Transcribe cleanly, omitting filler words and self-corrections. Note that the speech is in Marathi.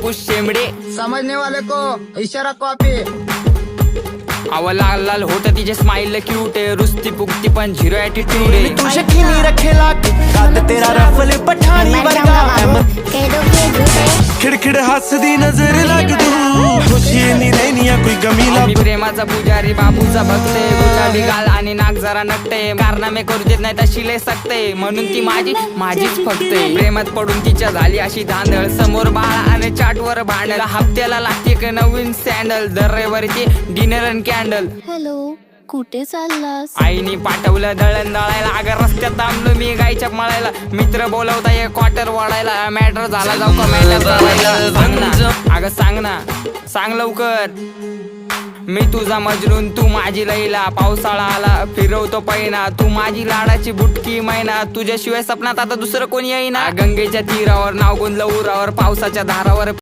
पप्पू शेंबडे. समझने वाले को इशारा कॉपी. अव लाल लाल होट तिचे स्माइल क्यूट आहे, रुस्ती पुकती पण झिरो ॲटिट्यूड आहे. तू शकीनी रखे लाग काद तेरा रफल पठानी वर्गा खिड़खिड़ हसदी नजर लग तू खुशी नहीं रहनी कोई गमीला. मी प्रेमाचा पुजारी बाबूचा भक्त आहे, गुलाबी गाल आणि नाक जरा नकटे, कारनामे करू देत नाही तशी लय सकते, म्हणून ती माझीच फक्त आहे. प्रेमात पडून तिच्या झाली अशी धांदळ, समोर बाळा आणि चाटवर भांडल, हप्त्याला लागते एक नवीन सँडल, दर रविवारीची डिनर अँड कॅन्डल. हॅलो, कुठे चाललास? आईनी पाठवलं दळण दळायला, अगं रस्त्यात थांबलो मी गायच्या मळायला, मित्र बोलवता ये क्वार्टर वाढायला, मॅटर झाला जाऊ का मॅटर चालायला. सांग ना अगं सांग लवकर. मी तुझा मजनून तू माझी लैला, पावसाळा आला फिरवतो पैना, तू माझी लाडाची बुटकी मैना, तुझ्याशिवाय सपनात आता दुसरं कोणी येईना. गंगेच्या तीरावर नाव गुंजलं उरावर, पावसाच्या धारावर